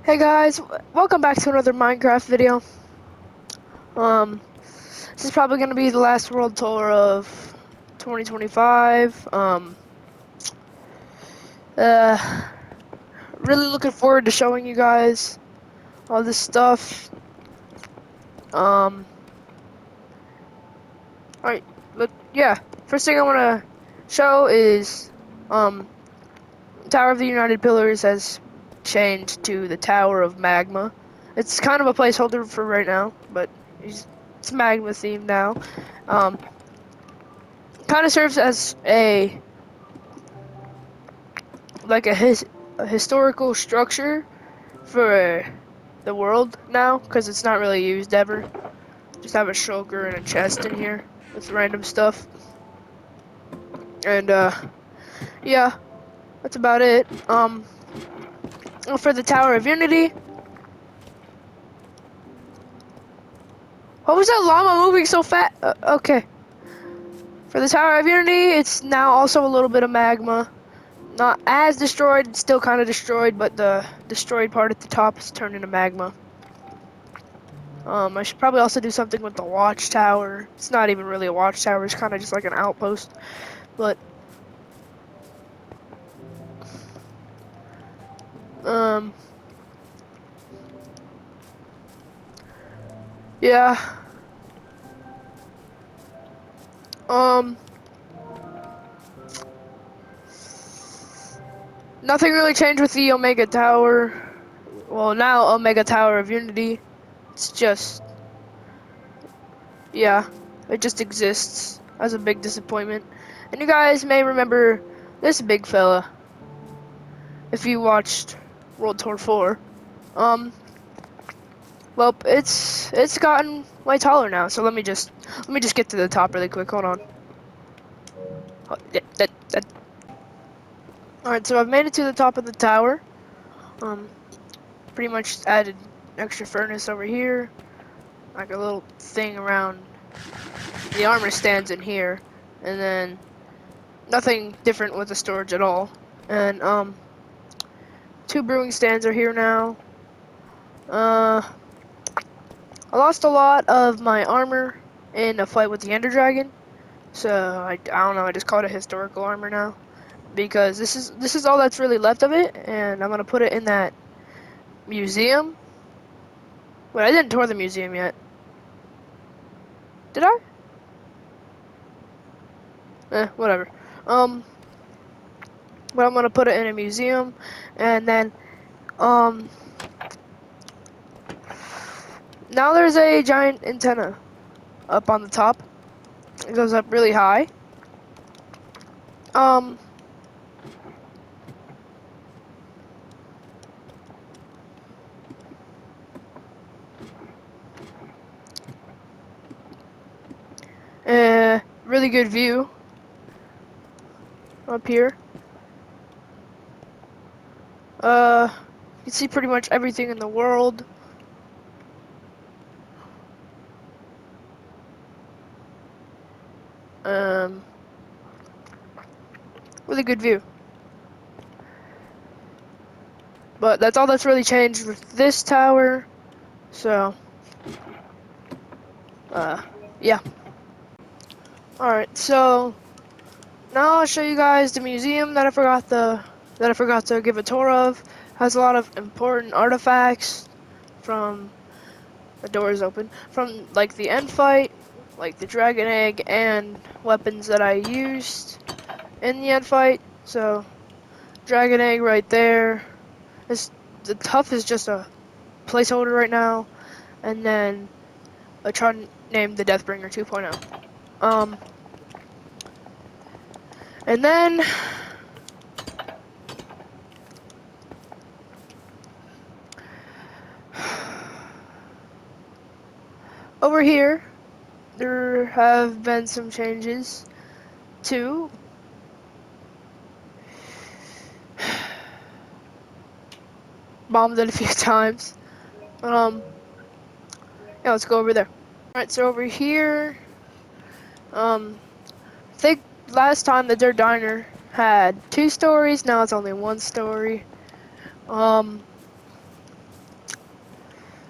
Hey guys, welcome back to another Minecraft video. Um, this is probably gonna be the last world tour of 2025. Uh, really looking forward to showing you guys all this stuff. Um, alright, yeah. First thing I wanna show is, Tower of the United Pillars has changed to the Tower of Magma. It's kind of a placeholder for right now, but it's magma themed now. Um, Kind of serves as a historical structure for the world now because it's not really used ever. Just have a shulker and a chest in here with random stuff. And yeah, that's about it. For the Tower of Unity, what was that llama moving so fast? Okay. For the Tower of Unity, it's now also a little bit of magma. Not as destroyed, it's still kind of destroyed, but the destroyed part at the top is turned into magma. I should probably also do something with the watchtower. It's not even really a watchtower, it's kind of just like an outpost. But, um, yeah. Um, Nothing really changed with the Omega Tower. Well, now Omega Tower of Unity. It's just, yeah, it just exists as a big disappointment. And you guys may remember this big fella if you watched World Tour 4. Um, well, it's gotten way taller now. So let me just get to the top really quick. Hold on. All right, so I've made it to the top of the tower. Um, Pretty much added extra furnace over here, like a little thing around the armor stands in here, and then nothing different with the storage at all. And two brewing stands are here now. Uh, I lost a lot of my armor in a fight with the Ender Dragon, so I don't know. I just call it historical armor now because this is all that's really left of it, and I'm gonna put it in that museum. Wait, I didn't tour the museum yet. Did I? Whatever. Um, but I'm gonna put it in a museum, and then um, now there's a giant antenna up on the top. It goes up really high. Um, Really good view up here. You can see pretty much everything in the world. Um, really good view. But that's all that's really changed with this tower. So, yeah. Alright, so now I'll show you guys the museum that I forgot to give a tour of. Has a lot of important artifacts from the doors open from like the end fight, like the dragon egg and weapons that I used in the end fight. So dragon egg right there. The tough is just a placeholder right now, and then a Tron named the Deathbringer 2.0. Um, and then over here, there have been some changes too. Bombed it a few times. Yeah, let's go over there. Alright, so over here, I think last time the Dirt Diner had 2 stories, now it's only 1 story. Um,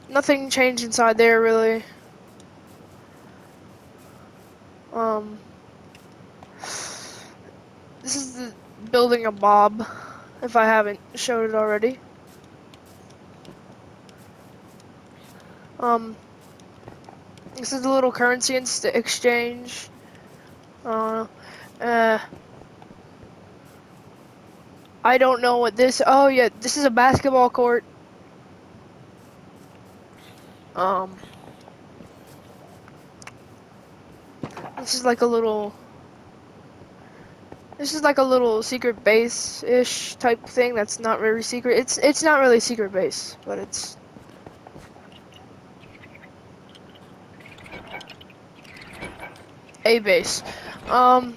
Nothing changed inside there really. This is the building a Bob, if I haven't showed it already. This is the little currency exchange. Uh, I don't know what this. Oh yeah, this is a basketball court. This is like a little. This is like a little secret base-ish type thing. That's not very secret. It's not really secret base, but it's. A base. And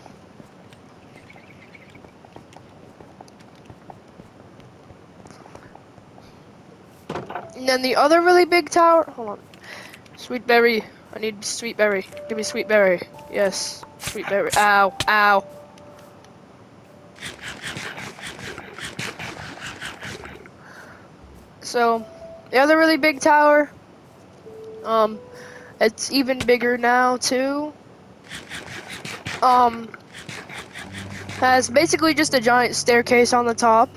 then the other really big tower. Hold on. Sweet berry. I need sweet berry. Give me sweet berry. Yes. Sweet berry. Ow. Ow. So, the other really big tower. It's even bigger now too. Has basically just a giant staircase on the top.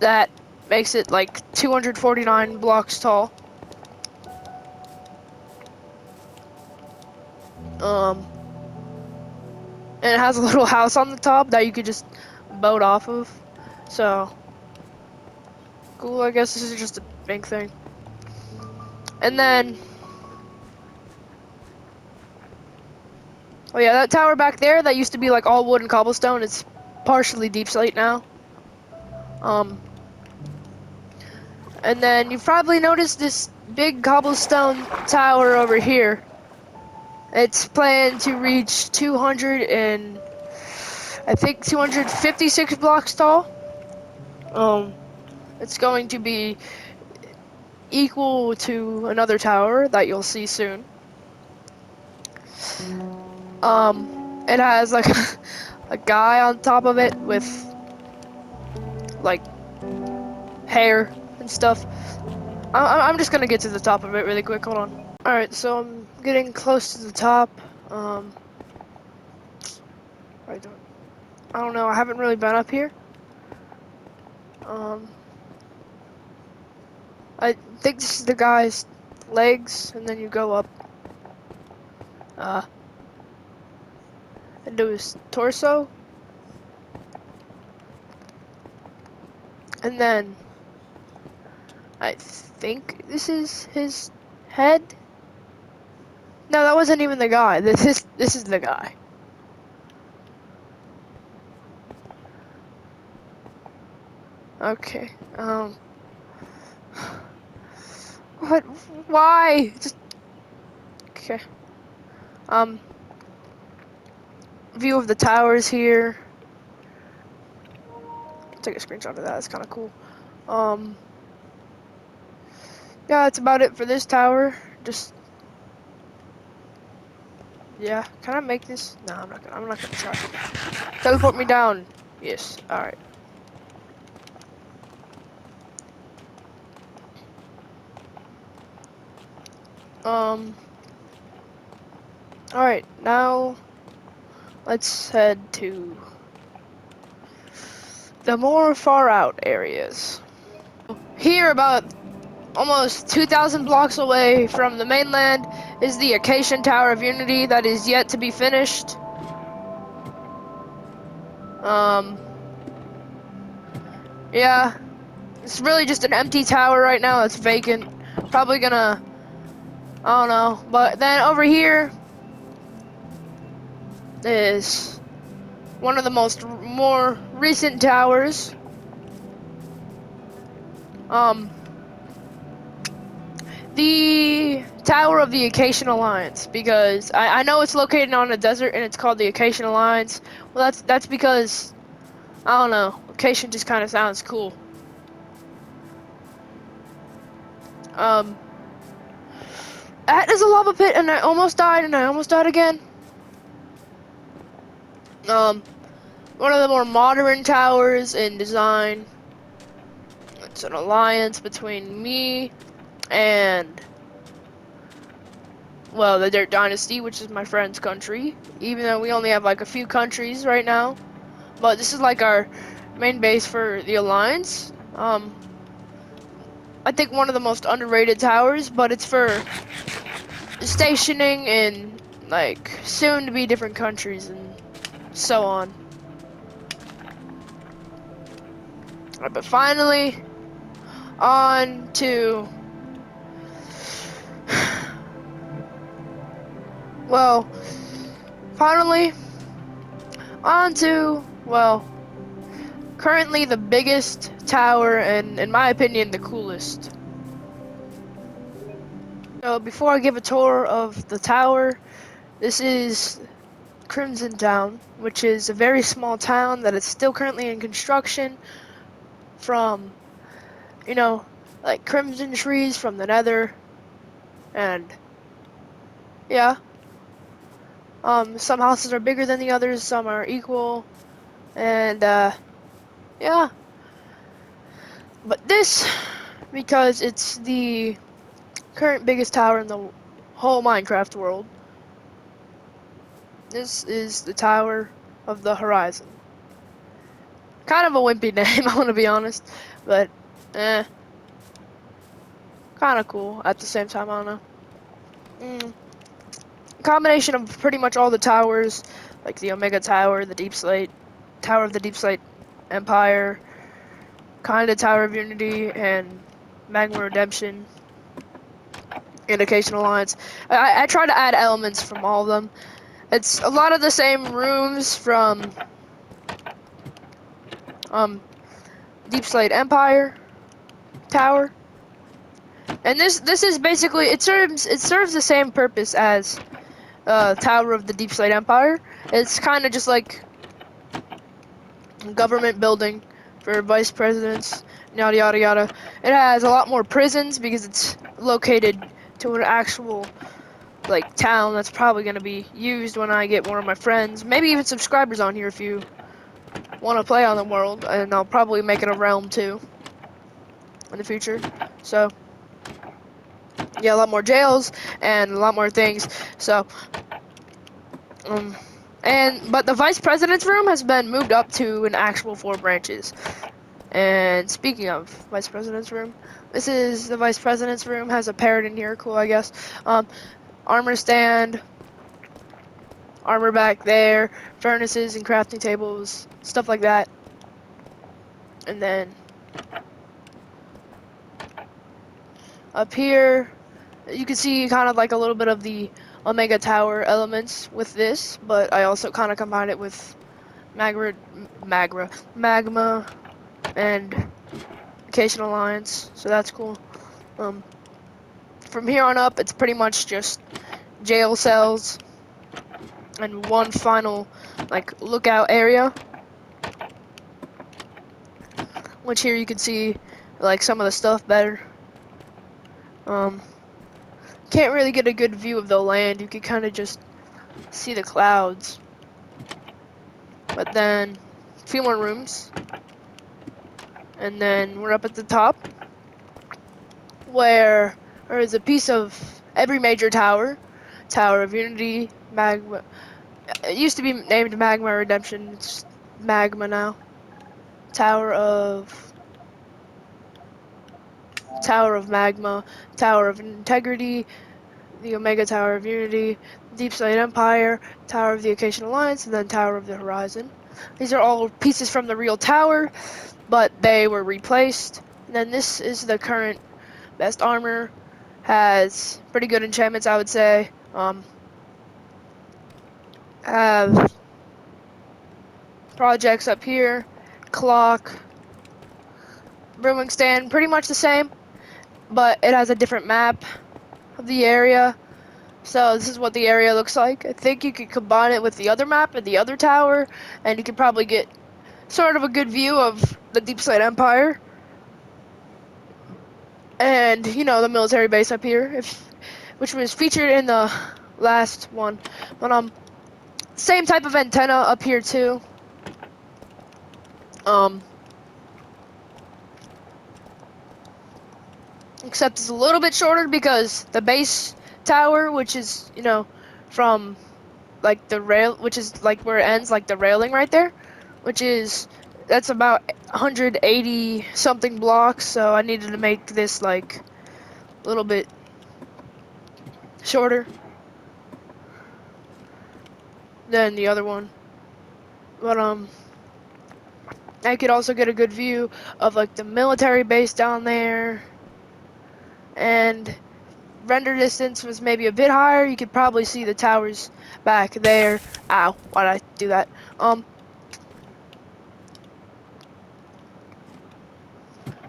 That makes it like 249 blocks tall. And it has a little house on the top that you could just boat off of. So, cool, I guess this is just a big thing. And then, oh yeah, that tower back there that used to be like all wood and cobblestone, it's partially deep slate now. And then you've probably noticed this big cobblestone tower over here. It's planned to reach 256 blocks tall. It's going to be equal to another tower that you'll see soon. It has like a guy on top of it with like hair and stuff. I'm just gonna get to the top of it really quick. Hold on. All right, so I'm getting close to the top. I don't know. I haven't really been up here. I think this is the guy's legs, and then you go up. Into his torso. And then I think this is his head. No, that wasn't even the guy. This is the guy. Okay. What? Why? Just okay. View of the towers here. Take a screenshot of that. That's kind of cool. Yeah, that's about it for this tower. Just yeah. Can I make this? No, I'm not gonna try. Teleport me down. Yes. All right. All right. Now let's head to the more far out areas. Here, about almost 2,000 blocks away from the mainland, is the Acacian Tower of Unity that is yet to be finished. Yeah, it's really just an empty tower right now. It's vacant. Probably gonna, I don't know. But then over here is one of the more recent towers. The Tower of the Acacian Alliance, because I know it's located on a desert and it's called the Acacian Alliance. Well, that's because, I don't know, Acacian just kind of sounds cool. That is a lava pit, and I almost died, and I almost died again. One of the more modern towers in design. It's an alliance between me and, well, the Dirt Dynasty, which is my friend's country. Even though we only have like a few countries right now. But this is like our main base for the alliance. I think one of the most underrated towers, but it's for stationing in like soon to be different countries and so on. Alright, but finally on to, well, finally on to, well, currently the biggest tower and in my opinion the coolest. So before I give a tour of the tower, this is Crimson Town, which is a very small town that is still currently in construction from, you know, like crimson trees from the nether, and yeah. Some houses are bigger than the others, some are equal, and yeah. But this, because it's the current biggest tower in the whole Minecraft world, this is the Tower of the Horizon. Kind of a wimpy name, I want to be honest, but kind of cool at the same time, I don't know. Combination of pretty much all the towers, like the Omega Tower, the Deep Slate, Tower of the Deep Slate Empire, kind of Tower of Unity, and Magma Redemption, Indication Alliance. I try to add elements from all of them. It's a lot of the same rooms from Deep Slate Empire Tower, and this is basically it serves the same purpose as Tower of the Deep Slate Empire. It's kind of just like government building for vice presidents, yada yada yada. It has a lot more prisons because it's located to an actual like town that's probably going to be used when I get one of my friends, maybe even subscribers on here if you want to play on the world, and I'll probably make it a realm too in the future. So yeah, a lot more jails and a lot more things. So but the vice president's room has been moved up to an actual 4 branches. And speaking of vice president's room, this is the vice president's room. Has a parrot in here, cool, I guess. Armor stand, armor back there, furnaces and crafting tables, stuff like that. And then up here, you can see kind of like a little bit of the Omega Tower elements with this, but I also kind of combine it with magma and Occasion Alliance, so that's cool. From here on up, it's pretty much just jail cells and one final like lookout area, which here you can see like some of the stuff better. Can't really get a good view of the land. You can kind of just see the clouds. But then a few more rooms, and then we're up at the top where there is a piece of every major tower. Tower of Unity, Magma. It used to be named Magma Redemption. It's Magma now. Tower of Magma, Tower of Integrity, the Omega Tower of Unity, Deep Slate Empire, Tower of the Occasion Alliance, and then Tower of the Horizon. These are all pieces from the real tower, but they were replaced. And then this is the current best armor. Has pretty good enchantments, I would say. Have projects up here, clock, brewing stand, pretty much the same, but it has a different map of the area. So this is what the area looks like. I think you could combine it with the other map and the other tower, and you could probably get sort of a good view of the Deep Slate Empire. And, you know, the military base up here, which was featured in the last one. But, same type of antenna up here, too. except it's a little bit shorter because the base tower, which is, you know, from like the rail, which is like where it ends, like the railing right there, which is that's about 180 something blocks. So I needed to make this like a little bit shorter than the other one. But I could also get a good view of like the military base down there, and render distance was maybe a bit higher. You could probably see the towers back there. Ow, why did I do that?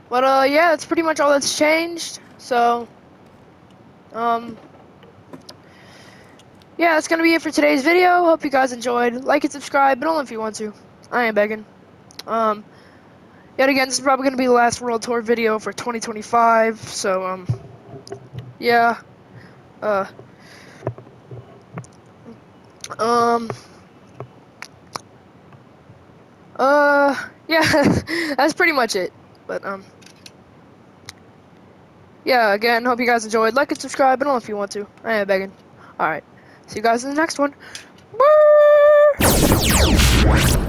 But yeah, that's pretty much all that's changed. So, um, yeah, that's gonna be it for today's video. Hope you guys enjoyed. Like and subscribe, but only if you want to. I ain't begging. Um, yet again, this is probably gonna be the last World Tour video for 2025. So, yeah. Uh, um, yeah, that's pretty much it. But, yeah, again, hope you guys enjoyed. Like and subscribe, but only if you want to. I ain't begging. Alright, see you guys in the next one. Bye!